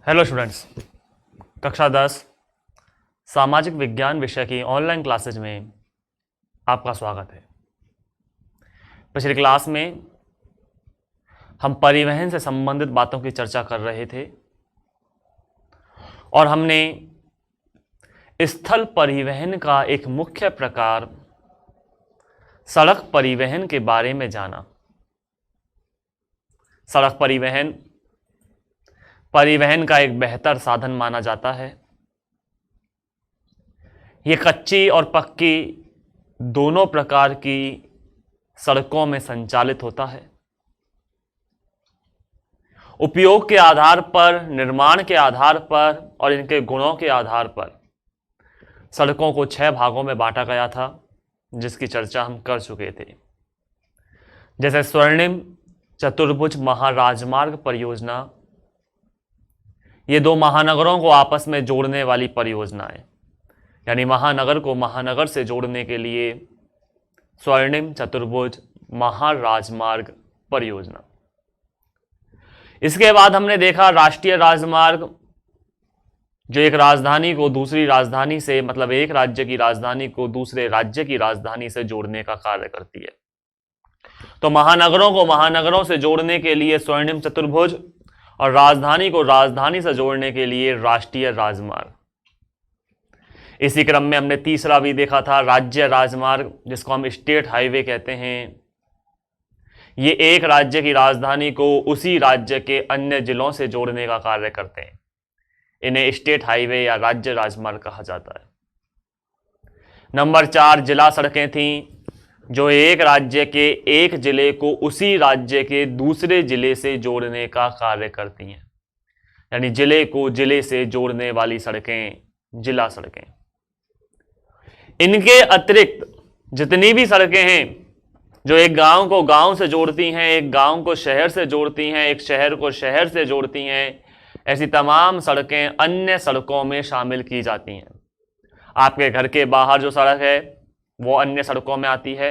Hello students, कक्षा 10 सामाजिक विज्ञान विषय की ऑनलाइन क्लासेज में आपका स्वागत है। पिछली क्लास में हम परिवहन से संबंधित बातों की चर्चा कर रहे थे और हमने स्थल परिवहन का एक मुख्य प्रकार सड़क परिवहन के बारे में जाना। सड़क परिवहन का एक बेहतर साधन माना जाता है। ये कच्ची और पक्की दोनों प्रकार की सड़कों में संचालित होता है। उपयोग के आधार पर, निर्माण के आधार पर और इनके गुणों के आधार पर सड़कों को 6 भागों में बांटा गया था, जिसकी चर्चा हम कर चुके थे। जैसे स्वर्णिम चतुर्भुज महाराजमार्ग परियोजना, ये 2 महानगरों को आपस में जोड़ने वाली परियोजना है। यानी महानगर को महानगर से जोड़ने के लिए स्वर्णिम चतुर्भुज महाराजमार्ग परियोजना। इसके बाद हमने देखा राष्ट्रीय राजमार्ग, जो एक राजधानी को दूसरी राजधानी से, मतलब एक राज्य की राजधानी को दूसरे राज्य की राजधानी से जोड़ने का कार्य करती है। तो महानगरों को महानगरों से जोड़ने के लिए स्वर्णिम चतुर्भुज और राजधानी को राजधानी से जोड़ने के लिए राष्ट्रीय राजमार्ग। इसी क्रम में हमने तीसरा भी देखा था राज्य राजमार्ग, जिसको हम स्टेट हाईवे कहते हैं। ये एक राज्य की राजधानी को उसी राज्य के अन्य जिलों से जोड़ने का कार्य करते हैं। इन्हें स्टेट हाईवे या राज्य राजमार्ग कहा जाता है। नंबर 4 जिला सड़कें थीं, जो एक राज्य के एक जिले को उसी राज्य के दूसरे जिले से जोड़ने का कार्य करती हैं। यानी जिले को जिले से जोड़ने वाली सड़कें जिला सड़कें। इनके अतिरिक्त जितनी भी सड़कें हैं जो एक गांव को गांव से जोड़ती हैं, एक गांव को शहर से जोड़ती हैं, एक शहर को शहर से जोड़ती हैं, ऐसी तमाम सड़कें अन्य सड़कों में शामिल की जाती हैं। आपके घर के बाहर जो सड़क है वो अन्य सड़कों में आती है।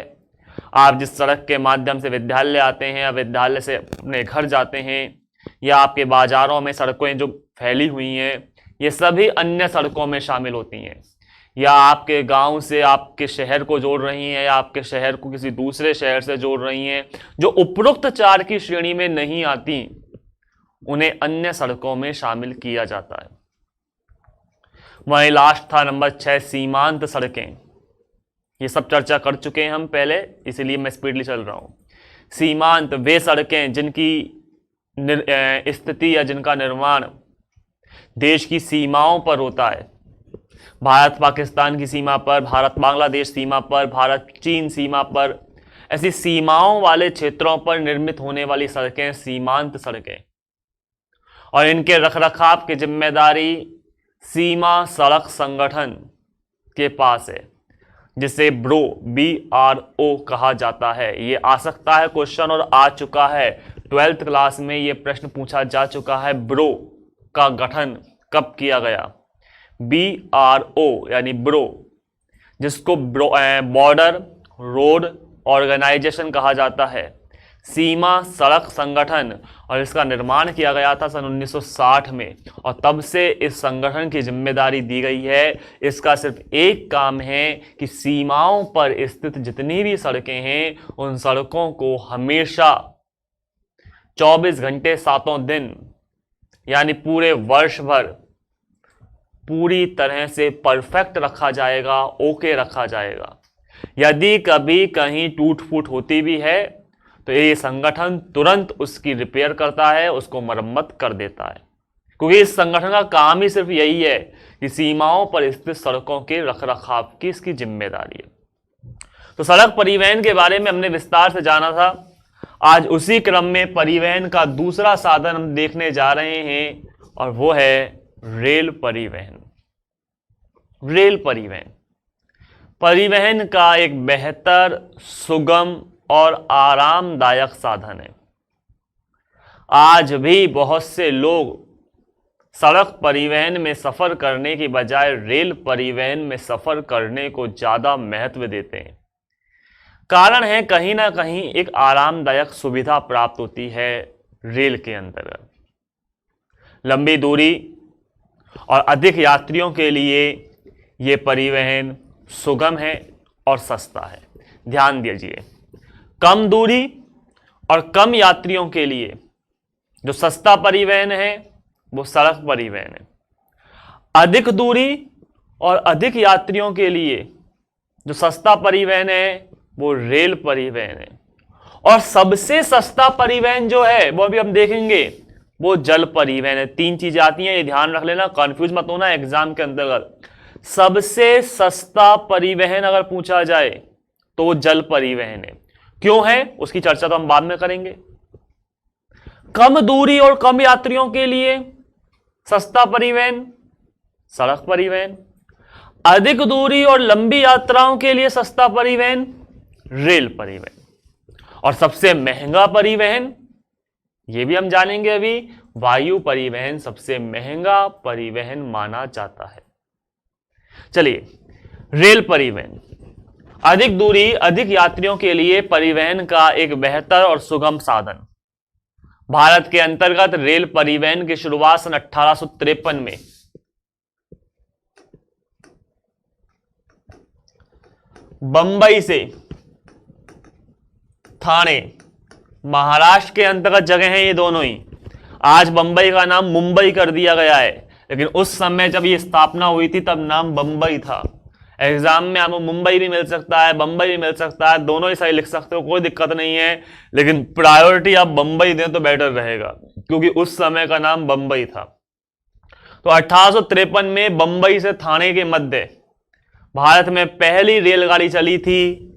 आप जिस सड़क के माध्यम से विद्यालय आते हैं या विद्यालय से अपने घर जाते हैं, या आपके बाजारों में सड़कें जो फैली हुई हैं, ये सभी अन्य सड़कों में शामिल होती हैं। या आपके गांव से आपके शहर को जोड़ रही हैं, या आपके शहर को किसी दूसरे शहर से जोड़ रही हैं, जो उपरोक्त 4 की श्रेणी में नहीं आती, उन्हें अन्य सड़कों में शामिल किया जाता है। वहीं लास्ट था नंबर 6 सीमांत सड़कें। ये सब चर्चा कर चुके हैं हम पहले, इसलिए मैं स्पीडली चल रहा हूं। सीमांत वे सड़कें जिनकी स्थिति या जिनका निर्माण देश की सीमाओं पर होता है। भारत पाकिस्तान की सीमा पर, भारत बांग्लादेश सीमा पर, भारत चीन सीमा पर, ऐसी सीमाओं वाले क्षेत्रों पर निर्मित होने वाली सड़कें सीमांत सड़कें। और इनके रखरखाव की जिम्मेदारी सीमा सड़क संगठन के पास है, जिसे BRO कहा जाता है। ये आ सकता है क्वेश्चन, और आ चुका है 12th क्लास में ये प्रश्न पूछा जा चुका है। ब्रो का गठन कब किया गया? BRO यानी ब्रो, जिसको बॉर्डर रोड ऑर्गेनाइजेशन कहा जाता है, सीमा सड़क संगठन, और इसका निर्माण किया गया था सन 1960 में। और तब से इस संगठन की जिम्मेदारी दी गई है। इसका सिर्फ एक काम है कि सीमाओं पर स्थित जितनी भी सड़कें हैं, उन सड़कों को हमेशा 24 घंटे 7 दिन, यानी पूरे वर्ष भर पूरी तरह से परफेक्ट रखा जाएगा, ओके रखा जाएगा। यदि कभी कहीं टूट फूट होती भी है तो ये संगठन तुरंत उसकी रिपेयर करता है, उसको मरम्मत कर देता है, क्योंकि इस संगठन का काम ही सिर्फ यही है कि सीमाओं पर स्थित सड़कों के रखरखाव की इसकी जिम्मेदारी है। तो सड़क परिवहन के बारे में हमने विस्तार से जाना था। आज उसी क्रम में परिवहन का दूसरा साधन हम देखने जा रहे हैं, और वो है रेल परिवहन। रेल परिवहन का एक बेहतर, सुगम और आरामदायक साधन है। आज भी बहुत से लोग सड़क परिवहन में सफर करने की बजाय रेल परिवहन में सफर करने को ज्यादा महत्व देते हैं। कारण है कहीं ना कहीं एक आरामदायक सुविधा प्राप्त होती है रेल के अंतर्गत। लंबी दूरी और अधिक यात्रियों के लिए ये परिवहन सुगम है और सस्ता है। ध्यान दीजिए, कम दूरी और कम यात्रियों के लिए जो सस्ता परिवहन है वो सड़क परिवहन है। अधिक दूरी और अधिक यात्रियों के लिए जो सस्ता परिवहन है वो रेल परिवहन है। और सबसे सस्ता परिवहन जो है वो अभी हम देखेंगे वो जल परिवहन है। 3 चीजें आती हैं, ये ध्यान रख लेना, कंफ्यूज मत होना एग्जाम के अंतर्गत। सबसे सस्ता परिवहन अगर पूछा जाए तो वो जल परिवहन है। क्यों है उसकी चर्चा तो हम बाद में करेंगे। कम दूरी और कम यात्रियों के लिए सस्ता परिवहन सड़क परिवहन, अधिक दूरी और लंबी यात्राओं के लिए सस्ता परिवहन रेल परिवहन, और सबसे महंगा परिवहन ये भी हम जानेंगे अभी, वायु परिवहन सबसे महंगा परिवहन माना जाता है। चलिए, रेल परिवहन अधिक दूरी अधिक यात्रियों के लिए परिवहन का एक बेहतर और सुगम साधन। भारत के अंतर्गत रेल परिवहन की शुरुआत सन 1853 में बंबई से थाने, महाराष्ट्र के अंतर्गत जगह हैं ये दोनों ही। आज बंबई का नाम मुंबई कर दिया गया है, लेकिन उस समय जब ये स्थापना हुई थी तब नाम बंबई था। एग्जाम में आपको मुंबई भी मिल सकता है, बंबई भी मिल सकता है, दोनों ही सही लिख सकते हो, कोई दिक्कत नहीं है, लेकिन प्रायोरिटी आप बंबई दें तो बेटर रहेगा क्योंकि उस समय का नाम बंबई था। तो 1853 में बंबई से थाने के मध्य भारत में पहली रेलगाड़ी चली थी।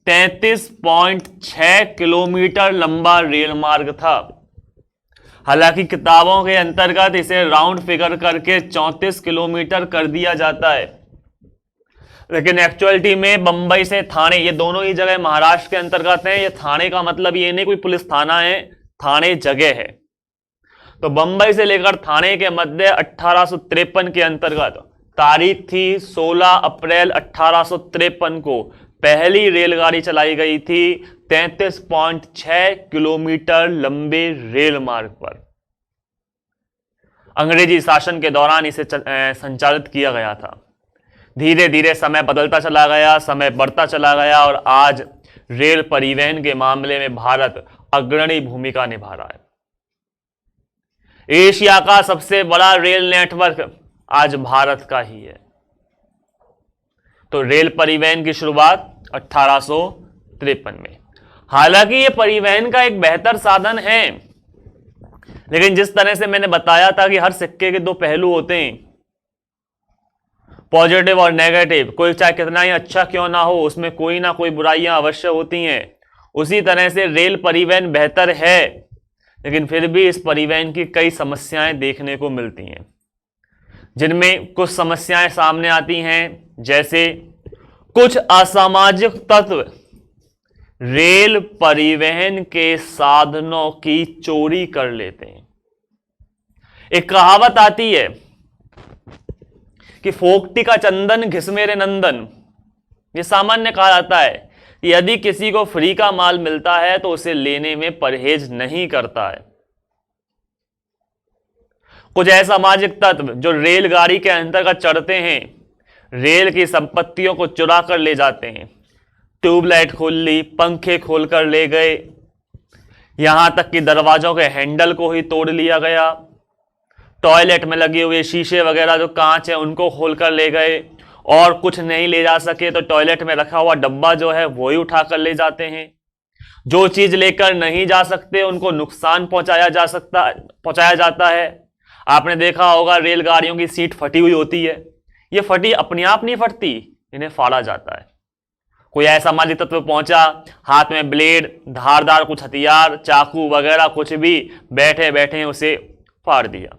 33.6 किलोमीटर लंबा रेल मार्ग था। हालांकि किताबों के अंतर्गत इसे राउंड फिगर करके 34 किलोमीटर कर दिया जाता है, लेकिन एक्चुअलिटी में बंबई से थाने, ये दोनों ही जगह महाराष्ट्र के अंतर्गत हैं। ये थाने का मतलब ये नहीं कोई पुलिस थाना है, थाने जगह है। तो बंबई से लेकर थाने के मध्य 1853 के अंतर्गत तारीख थी 16 अप्रैल 1853 को पहली रेलगाड़ी चलाई गई थी 33.6 किलोमीटर लंबे रेल मार्ग पर। अंग्रेजी शासन के दौरान इसे संचालित किया गया था। धीरे धीरे समय बदलता चला गया, समय बढ़ता चला गया और आज रेल परिवहन के मामले में भारत अग्रणी भूमिका निभा रहा है। एशिया का सबसे बड़ा रेल नेटवर्क आज भारत का ही है। तो रेल परिवहन की शुरुआत 1853 में। हालांकि यह परिवहन का एक बेहतर साधन है, लेकिन जिस तरह से मैंने बताया था कि हर सिक्के के 2 पहलू होते हैं, पॉजिटिव और नेगेटिव। कोई चाहे कितना ही अच्छा क्यों ना हो, उसमें कोई ना कोई बुराइयां अवश्य होती हैं। उसी तरह से रेल परिवहन बेहतर है, लेकिन फिर भी इस परिवहन की कई समस्याएं देखने को मिलती हैं, जिनमें कुछ समस्याएं सामने आती हैं, जैसे कुछ असामाजिक तत्व रेल परिवहन के साधनों की चोरी कर लेते हैं। एक कहावत आती है कि फोकटी का चंदन घिस मेरे नंदन। यह सामान्य कहा जाता है कि यदि किसी को फ्री का माल मिलता है तो उसे लेने में परहेज नहीं करता है। कुछ असामाजिक तत्व जो रेलगाड़ी के अंतर्गत चढ़ते हैं, रेल की संपत्तियों को चुरा कर ले जाते हैं। ट्यूबलाइट खोल ली, पंखे खोलकर ले गए, यहां तक कि दरवाजों के हैंडल को ही तोड़ लिया गया। टॉयलेट में लगे हुए शीशे वगैरह जो कांच है उनको खोलकर ले गए, और कुछ नहीं ले जा सके तो टॉयलेट में रखा हुआ डब्बा जो है वो ही उठाकर ले जाते हैं। जो चीज लेकर नहीं जा सकते उनको नुकसान पहुंचाया जाता है। आपने देखा होगा रेलगाड़ियों की सीट फटी हुई होती है, ये फटी अपने आप नहीं फटती, इन्हें फाड़ा जाता है। कोई ऐसा असामाजिक तत्व पहुंचा, हाथ में ब्लेड, धारदार कुछ हथियार, चाकू वगैरह कुछ भी, बैठे बैठे उसे फाड़ दिया।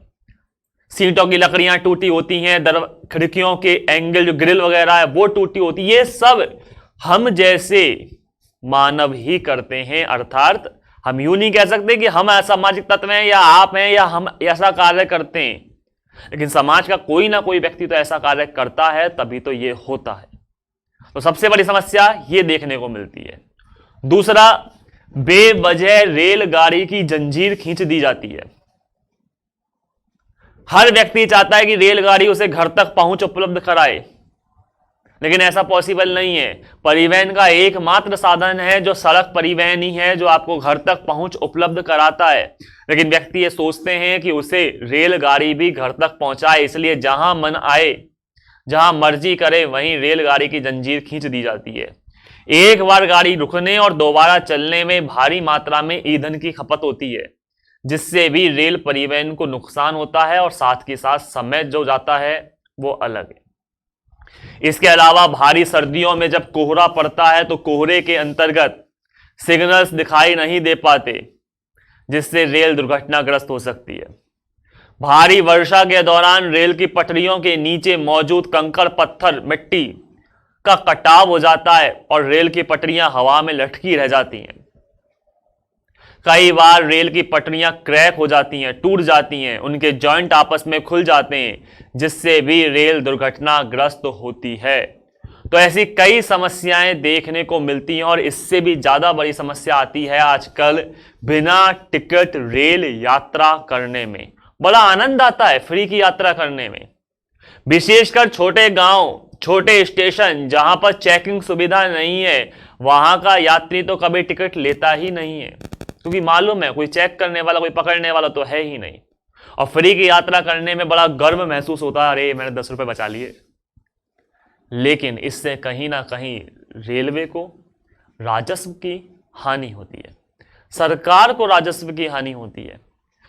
सीटों की लकड़ियां टूटी होती हैं, खिड़कियों के एंगल जो ग्रिल वगैरह है वो टूटी होती है। ये सब हम जैसे मानव ही करते हैं, अर्थात हम यूं नहीं कह सकते कि हम असामाजिक तत्व हैं या आप हैं या हम ऐसा कार्य करते हैं, लेकिन समाज का कोई ना कोई व्यक्ति तो ऐसा कार्य करता है, तभी तो ये होता है। तो सबसे बड़ी समस्या ये देखने को मिलती है। दूसरा, बेवजह रेलगाड़ी की जंजीर खींच दी जाती है। हर व्यक्ति चाहता है कि रेलगाड़ी उसे घर तक पहुंच उपलब्ध कराए, लेकिन ऐसा पॉसिबल नहीं है। परिवहन का एकमात्र साधन है जो सड़क परिवहन ही है, जो आपको घर तक पहुंच उपलब्ध कराता है। लेकिन व्यक्ति ये सोचते हैं कि उसे रेलगाड़ी भी घर तक पहुंचाए, इसलिए जहां मन आए, जहां मर्जी करे, वहीं रेलगाड़ी की जंजीर खींच दी जाती है। एक बार गाड़ी रुकने और दोबारा चलने में भारी मात्रा में ईंधन की खपत होती है, जिससे भी रेल परिवहन को नुकसान होता है और साथ के साथ समय जो जाता है वो अलग है। इसके अलावा भारी सर्दियों में जब कोहरा पड़ता है तो कोहरे के अंतर्गत सिग्नल्स दिखाई नहीं दे पाते, जिससे रेल दुर्घटनाग्रस्त हो सकती है। भारी वर्षा के दौरान रेल की पटरियों के नीचे मौजूद कंकड़, पत्थर, मिट्टी का कटाव हो जाता है और रेल की पटरियां हवा में लटकी रह जाती हैं। कई बार रेल की पटरियां क्रैक हो जाती हैं, टूट जाती हैं, उनके जॉइंट आपस में खुल जाते हैं, जिससे भी रेल दुर्घटनाग्रस्त होती है। तो ऐसी कई समस्याएं देखने को मिलती हैं और इससे भी ज्यादा बड़ी समस्या आती है आजकल बिना टिकट रेल यात्रा करने में। बड़ा आनंद आता है फ्री की यात्रा करने में, विशेषकर छोटे गांव, छोटे स्टेशन जहां पर चेकिंग सुविधा नहीं है, वहां का यात्री तो कभी टिकट लेता ही नहीं है, क्योंकि मालूम है कोई चेक करने वाला, कोई पकड़ने वाला तो है ही नहीं। और फ्री की यात्रा करने में बड़ा गर्व महसूस होता है, अरे मैंने 10 रुपए बचा लिए। लेकिन इससे कहीं ना कहीं रेलवे को राजस्व की हानि होती है, सरकार को राजस्व की हानि होती है।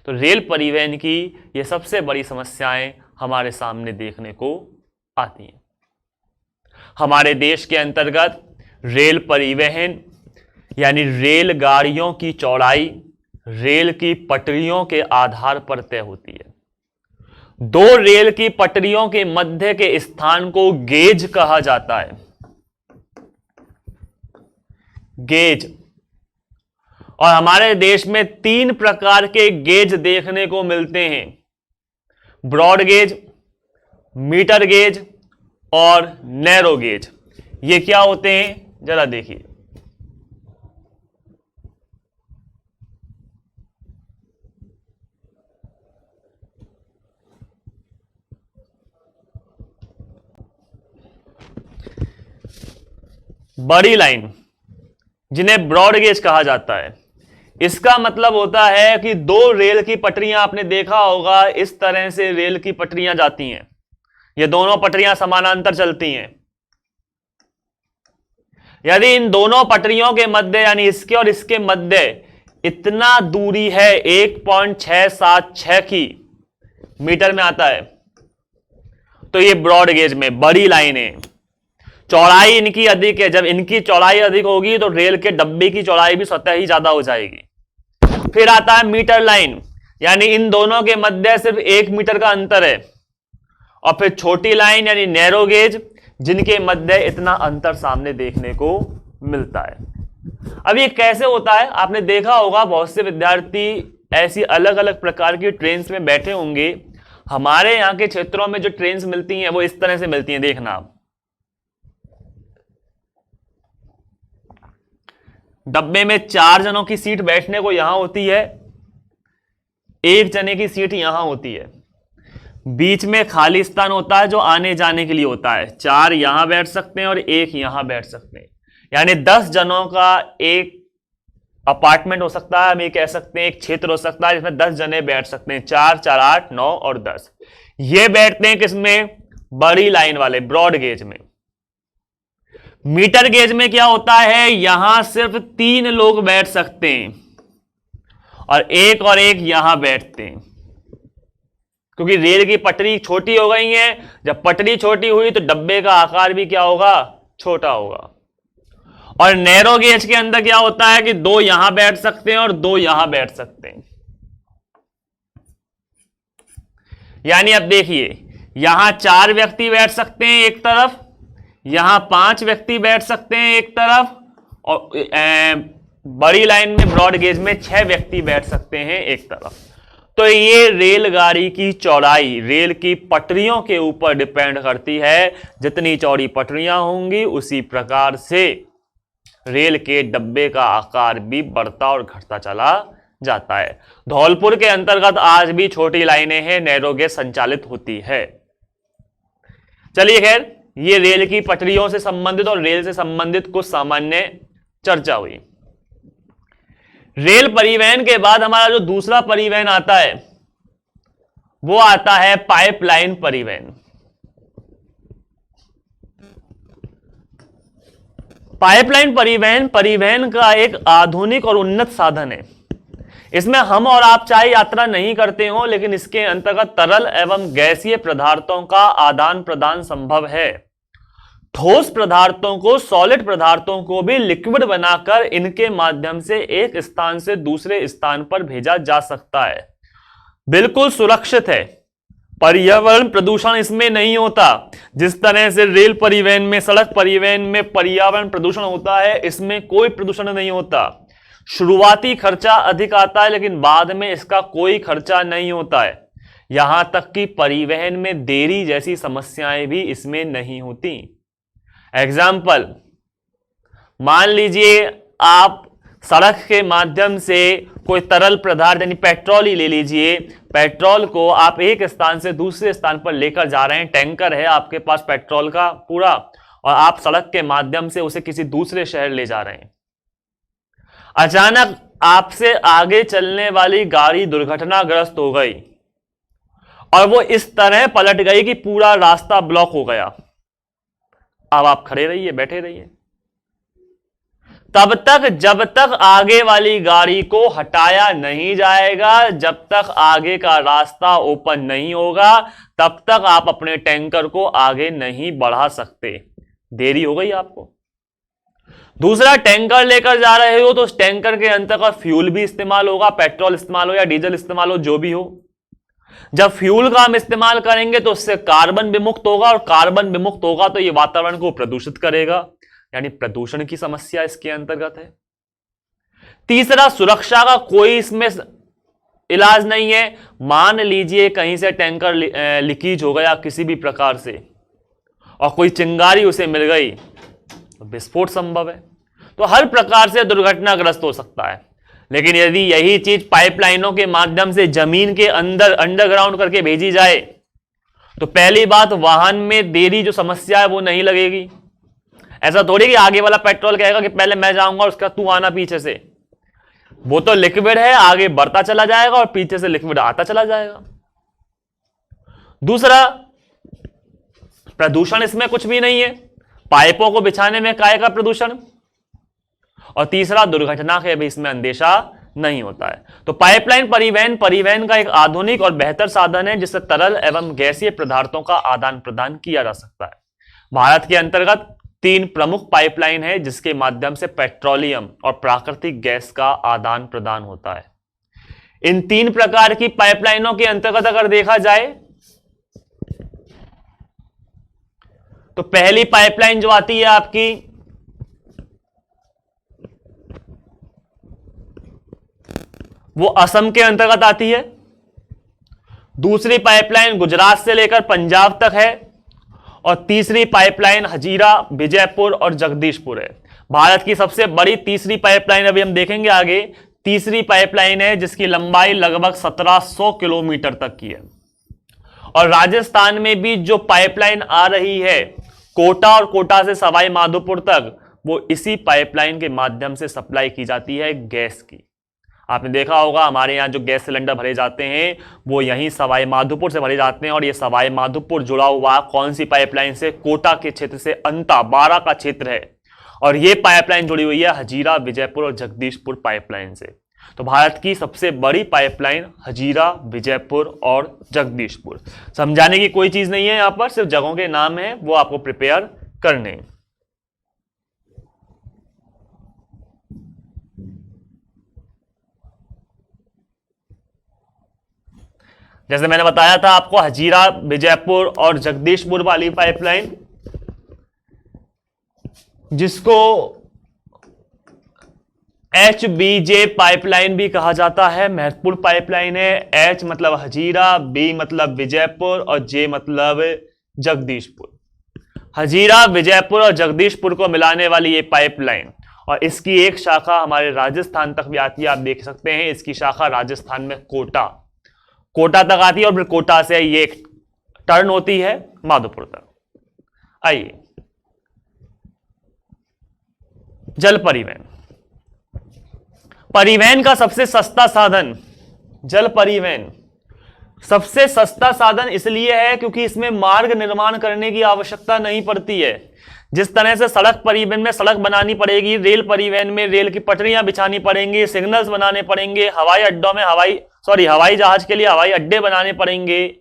तो रेल परिवहन की ये सबसे बड़ी समस्याएं हमारे सामने देखने को आती हैं। हमारे देश के अंतर्गत रेल परिवहन यानी रेलगाड़ियों की चौड़ाई रेल की पटरियों के आधार पर तय होती है। दो रेल की पटरियों के मध्य के स्थान को गेज कहा जाता है, गेज। और हमारे देश में 3 प्रकार के गेज देखने को मिलते हैं, ब्रॉड गेज, मीटर गेज और नैरो गेज। ये क्या होते हैं जरा देखिए। बड़ी लाइन जिन्हें ब्रॉड गेज कहा जाता है, इसका मतलब होता है कि 2 रेल की पटरियां, आपने देखा होगा इस तरह से रेल की पटरियां जाती हैं, ये दोनों पटरियां समानांतर चलती हैं। यदि इन दोनों पटरियों के मध्य यानी इसके और इसके मध्य इतना दूरी है 1.676 की मीटर में आता है, तो ये ब्रॉड गेज में बड़ी लाइनें। चौड़ाई इनकी अधिक है, जब इनकी चौड़ाई अधिक होगी तो रेल के डब्बे की चौड़ाई भी स्वतः ही ज्यादा हो जाएगी। फिर आता है मीटर लाइन, यानी इन दोनों के मध्य सिर्फ 1 मीटर का अंतर है। और फिर छोटी लाइन यानी नैरो गेज, जिनके मध्य इतना अंतर सामने देखने को मिलता है। अब ये कैसे होता है, आपने देखा होगा बहुत से विद्यार्थी ऐसी अलग अलग प्रकार की ट्रेन्स में बैठे होंगे। हमारे यहाँ के क्षेत्रों में जो ट्रेन्स मिलती हैं वो इस तरह से मिलती हैं, देखना आप। डब्बे में 4 जनों की सीट बैठने को यहां होती है, 1 जने की सीट यहां होती है, बीच में खाली स्थान होता है जो आने जाने के लिए होता है। 4 यहां बैठ सकते हैं और 1 यहां बैठ सकते हैं, यानी 10 जनों का एक अपार्टमेंट हो सकता है, हम ये कह सकते हैं एक क्षेत्र हो सकता है जिसमें 10 जने बैठ सकते हैं। 4 4 8 9 और 10 ये बैठते हैं किसमें, बड़ी लाइन वाले ब्रॉड गेज में। मीटर गेज में क्या होता है, यहां सिर्फ 3 लोग बैठ सकते हैं और एक यहां बैठते हैं, क्योंकि रेल की पटरी छोटी हो गई है। जब पटरी छोटी हुई तो डब्बे का आकार भी क्या होगा, छोटा होगा। और नैरो गेज के अंदर क्या होता है कि 2 यहां बैठ सकते हैं और 2 यहां बैठ सकते हैं। यानी अब देखिए, यहां 4 व्यक्ति बैठ सकते हैं एक तरफ, यहां 5 व्यक्ति बैठ सकते हैं एक तरफ, और बड़ी लाइन में ब्रॉड गेज में 6 व्यक्ति बैठ सकते हैं एक तरफ। तो ये रेलगाड़ी की चौड़ाई रेल की पटरियों के ऊपर डिपेंड करती है। जितनी चौड़ी पटरियां होंगी उसी प्रकार से रेल के डब्बे का आकार भी बढ़ता और घटता चला जाता है। धौलपुर के अंतर्गत आज भी छोटी लाइनें हैं, नैरो गेज संचालित होती है। चलिए खैर, ये रेल की पटरियों से संबंधित और रेल से संबंधित कुछ सामान्य चर्चा हुई। रेल परिवहन के बाद हमारा जो दूसरा परिवहन आता है वो आता है पाइपलाइन परिवहन। पाइपलाइन परिवहन परिवहन का एक आधुनिक और उन्नत साधन है। इसमें हम और आप चाहे यात्रा नहीं करते हो, लेकिन इसके अंतर्गत तरल एवं गैसीय पदार्थों का आदान प्रदान संभव है। ठोस पदार्थों को, सॉलिड पदार्थों को भी लिक्विड बनाकर इनके माध्यम से एक स्थान से दूसरे स्थान पर भेजा जा सकता है। बिल्कुल सुरक्षित है, पर्यावरण प्रदूषण इसमें नहीं होता। जिस तरह से रेल परिवहन में, सड़क परिवहन में पर्यावरण प्रदूषण होता है, इसमें कोई प्रदूषण नहीं होता। शुरुआती खर्चा अधिक आता है, लेकिन बाद में इसका कोई खर्चा नहीं होता है। यहां तक कि परिवहन में देरी जैसी समस्याएं भी इसमें नहीं होती। एग्जाम्पल, मान लीजिए आप सड़क के माध्यम से कोई तरल पदार्थ यानी पेट्रोल ही ले लीजिए, पेट्रोल को आप एक स्थान से दूसरे स्थान पर लेकर जा रहे हैं, टैंकर है आपके पास पेट्रोल का पूरा, और आप सड़क के माध्यम से उसे किसी दूसरे शहर ले जा रहे हैं। अचानक आपसे आगे चलने वाली गाड़ी दुर्घटनाग्रस्त हो गई और वो इस तरह पलट गई कि पूरा रास्ता ब्लॉक हो गया। अब आप खड़े रहिए, बैठे रहिए तब तक जब तक आगे वाली गाड़ी को हटाया नहीं जाएगा, जब तक आगे का रास्ता ओपन नहीं होगा, तब तक आप अपने टैंकर को आगे नहीं बढ़ा सकते। देरी हो गई आपको। दूसरा, टैंकर लेकर जा रहे हो तो उस टैंकर के अंतर्गत फ्यूल भी इस्तेमाल होगा, पेट्रोल इस्तेमाल हो या डीजल इस्तेमाल हो, जो भी हो। जब फ्यूल का हम इस्तेमाल करेंगे तो उससे कार्बन विमुक्त होगा, और कार्बन विमुक्त होगा तो यह वातावरण को प्रदूषित करेगा, यानी प्रदूषण की समस्या इसके अंतर्गत है। तीसरा, सुरक्षा का कोई इसमें इलाज नहीं है। मान लीजिए कहीं से टैंकर लीकेज हो गया किसी भी प्रकार से और कोई चिंगारी उसे मिल गई तो विस्फोट संभव है, तो हर प्रकार से दुर्घटनाग्रस्त हो सकता है। लेकिन यदि यही चीज पाइपलाइनों के माध्यम से जमीन के अंदर अंडरग्राउंड करके भेजी जाए तो पहली बात, वाहन में देरी जो समस्या है वो नहीं लगेगी। ऐसा थोड़ी कि आगे वाला पेट्रोल कहेगा कि पहले मैं जाऊंगा उसका तू आना पीछे से। वो तो लिक्विड है, आगे बढ़ता चला जाएगा और पीछे से लिक्विड आता चला जाएगा। दूसरा, प्रदूषण इसमें कुछ भी नहीं है, पाइपों को बिछाने में काहे का प्रदूषण। और तीसरा, दुर्घटना का भी इसमें अंदेशा नहीं होता है। तो पाइपलाइन परिवहन का एक आधुनिक और बेहतर साधन है जिससे तरल एवं गैसीय पदार्थों का आदान प्रदान किया जा सकता है। भारत के अंतर्गत 3 प्रमुख पाइपलाइन है जिसके माध्यम से पेट्रोलियम और प्राकृतिक गैस का आदान प्रदान होता है। इन 3 प्रकार की पाइपलाइनों के अंतर्गत अगर देखा जाए तो पहली पाइपलाइन जो आती है आपकी वो असम के अंतर्गत आती है। दूसरी पाइपलाइन गुजरात से लेकर पंजाब तक है और तीसरी पाइपलाइन हजीरा, विजयपुर और जगदीशपुर है। भारत की सबसे बड़ी तीसरी पाइपलाइन अभी हम देखेंगे आगे, तीसरी पाइपलाइन है जिसकी लंबाई लगभग 1700 किलोमीटर तक की है। और राजस्थान में भी जो पाइपलाइन आ रही है कोटा और कोटा से सवाई माधोपुर तक, वो इसी पाइपलाइन के माध्यम से सप्लाई की जाती है गैस की। आपने देखा होगा हमारे यहाँ जो गैस सिलेंडर भरे जाते हैं वो यहीं सवाई माधोपुर से भरे जाते हैं, और ये सवाई माधोपुर जुड़ा हुआ कौन सी पाइपलाइन से, कोटा के क्षेत्र से, अंता 12 का क्षेत्र है, और ये पाइपलाइन जुड़ी हुई है हजीरा, विजयपुर और जगदीशपुर पाइपलाइन से। तो भारत की सबसे बड़ी पाइपलाइन हजीरा, विजयपुर और जगदीशपुर। समझाने की कोई चीज नहीं है, यहां पर सिर्फ जगहों के नाम है, वो आपको प्रिपेयर करने। जैसे मैंने बताया था आपको, हजीरा, विजयपुर और जगदीशपुर वाली पाइपलाइन जिसको HBJ पाइपलाइन भी कहा जाता है, महत्वपूर्ण पाइपलाइन है। H मतलब हजीरा, B मतलब विजयपुर और J मतलब जगदीशपुर। हजीरा, विजयपुर और जगदीशपुर को मिलाने वाली ये पाइपलाइन, और इसकी एक शाखा हमारे राजस्थान तक भी आती है। आप देख सकते हैं इसकी शाखा राजस्थान में कोटा तक आती है और फिर कोटा से ये टर्न होती है माधोपुर तक। आइए, जल परिवहन का सबसे सस्ता साधन, जल परिवहन सबसे सस्ता साधन इसलिए है क्योंकि इसमें मार्ग निर्माण करने की आवश्यकता नहीं पड़ती है। जिस तरह से सड़क परिवहन में सड़क बनानी पड़ेगी, रेल परिवहन में रेल की पटरियां बिछानी पड़ेंगी, सिग्नल्स बनाने पड़ेंगे, हवाई अड्डों में हवाई जहाज के लिए हवाई अड्डे बनाने पड़ेंगे,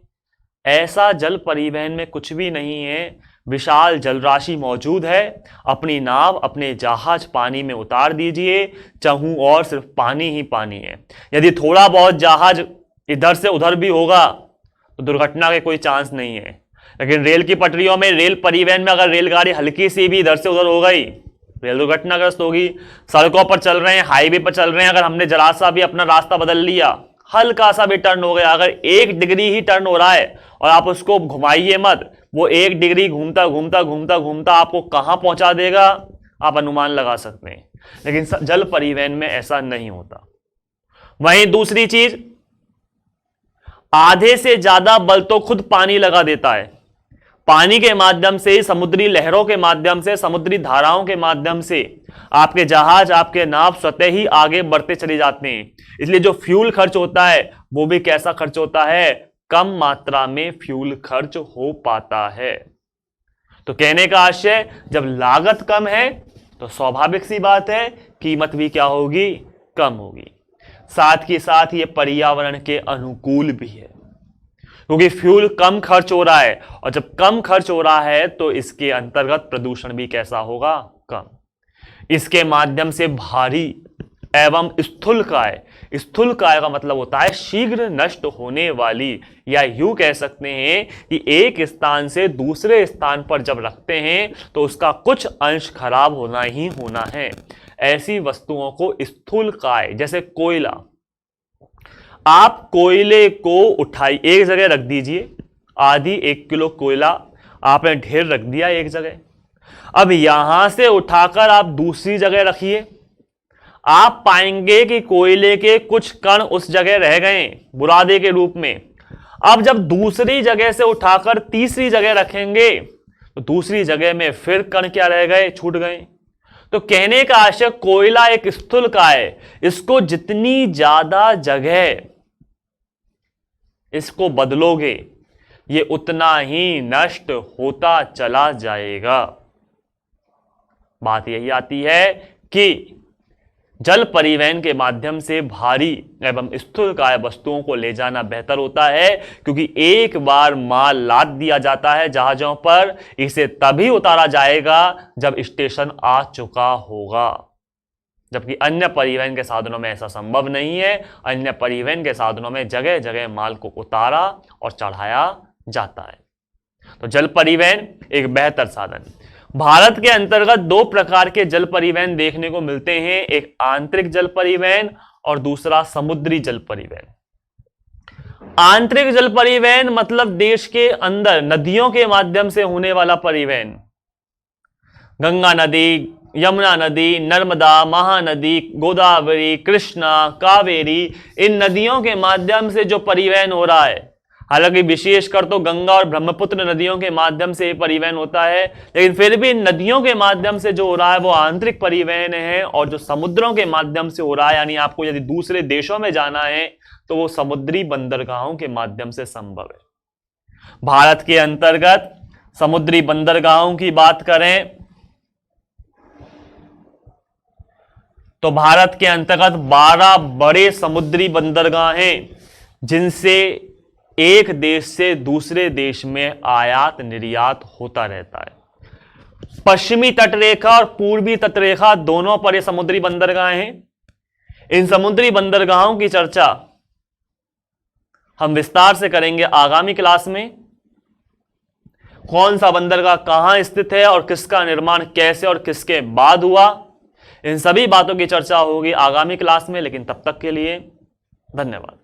ऐसा जल परिवहन में कुछ भी नहीं है। विशाल जल राशि मौजूद है, अपनी नाव अपने जहाज पानी में उतार दीजिए, चाहूं और सिर्फ पानी ही पानी है। यदि थोड़ा बहुत जहाज इधर से उधर भी होगा तो दुर्घटना के कोई चांस नहीं है। लेकिन रेल की पटरियों में, रेल परिवहन में अगर रेलगाड़ी हल्की सी भी इधर से उधर हो गई, रेल दुर्घटनाग्रस्त होगी। सड़कों पर चल रहे हैं, हाईवे पर चल रहे हैं, अगर हमने जरा सा भी अपना रास्ता बदल लिया, हल्का सा भी टर्न हो गया, अगर 1 डिग्री ही टर्न हो रहा है और आप उसको घुमाइए मत, वो 1 डिग्री घूमता घूमता घूमता घूमता आपको कहां पहुंचा देगा आप अनुमान लगा सकते हैं। लेकिन जल परिवहन में ऐसा नहीं होता। वहीं दूसरी चीज, आधे से ज्यादा बल तो खुद पानी लगा देता है। पानी के माध्यम से, समुद्री लहरों के माध्यम से, समुद्री धाराओं के माध्यम से आपके जहाज, आपके नाव स्वतः ही आगे बढ़ते चले जाते हैं। इसलिए जो फ्यूल खर्च होता है वो भी कैसा खर्च होता है, कम मात्रा में फ्यूल खर्च हो पाता है। तो कहने का आशय, जब लागत कम है तो स्वाभाविक सी बात है कीमत भी क्या होगी, कम होगी। साथ ही साथ ये पर्यावरण के अनुकूल भी है क्योंकि फ्यूल कम खर्च हो रहा है, और जब कम खर्च हो रहा है तो इसके अंतर्गत प्रदूषण भी कैसा होगा, कम। इसके माध्यम से भारी एवं स्थूलकाय, स्थूलकाय का मतलब होता है शीघ्र नष्ट होने वाली, या यूं कह सकते हैं कि एक स्थान से दूसरे स्थान पर जब रखते हैं तो उसका कुछ अंश खराब होना ही होना है। ऐसी वस्तुओं को स्थूलकाय, जैसे कोयला, आप कोयले को उठाई एक जगह रख दीजिए, आधी 1 किलो कोयला आपने ढेर रख दिया एक जगह, अब यहां से उठाकर आप दूसरी जगह रखिए, आप पाएंगे कि कोयले के कुछ कण उस जगह रह गए बुरादे के रूप में। अब जब दूसरी जगह से उठाकर तीसरी जगह रखेंगे तो दूसरी जगह में फिर कण क्या रह गए, छूट गए। तो कहने का आशय, कोयला एक स्थूलकाय है, इसको जितनी ज्यादा जगह इसको बदलोगे ये उतना ही नष्ट होता चला जाएगा। बात यही आती है कि जल परिवहन के माध्यम से भारी एवं स्थूलकाय वस्तुओं को ले जाना बेहतर होता है, क्योंकि एक बार माल लाद दिया जाता है जहाजों पर, इसे तभी उतारा जाएगा जब स्टेशन आ चुका होगा, जबकि अन्य परिवहन के साधनों में ऐसा संभव नहीं है। अन्य परिवहन के साधनों में जगह जगह माल को उतारा और चढ़ाया जाता है। तो जल परिवहन एक बेहतर साधन। भारत के अंतर्गत 2 प्रकार के जल परिवहन देखने को मिलते हैं, एक आंतरिक जल परिवहन और दूसरा समुद्री जल परिवहन। आंतरिक जल परिवहन मतलब देश के अंदर नदियों के माध्यम से होने वाला परिवहन। गंगा नदी, यमुना नदी, नर्मदा, महानदी, गोदावरी, कृष्णा, कावेरी, इन नदियों के माध्यम से जो परिवहन हो रहा है, हालांकि विशेषकर तो गंगा और ब्रह्मपुत्र नदियों के माध्यम से परिवहन होता है, लेकिन फिर भी नदियों के माध्यम से जो हो रहा है वो आंतरिक परिवहन है। और जो समुद्रों के माध्यम से हो रहा है, यानी आपको यदि दूसरे देशों में जाना है तो वो समुद्री बंदरगाहों के माध्यम से संभव है। भारत के अंतर्गत समुद्री बंदरगाहों की बात करें तो भारत के अंतर्गत 12 बड़े समुद्री बंदरगाह हैं, जिनसे एक देश से दूसरे देश में आयात निर्यात होता रहता है। पश्चिमी तटरेखा और पूर्वी तटरेखा दोनों पर ये समुद्री बंदरगाह हैं। इन समुद्री बंदरगाहों की चर्चा हम विस्तार से करेंगे आगामी क्लास में। कौन सा बंदरगाह कहां स्थित है और किसका निर्माण कैसे और किसके बाद हुआ, इन सभी बातों की चर्चा होगी आगामी क्लास में। लेकिन तब तक के लिए धन्यवाद।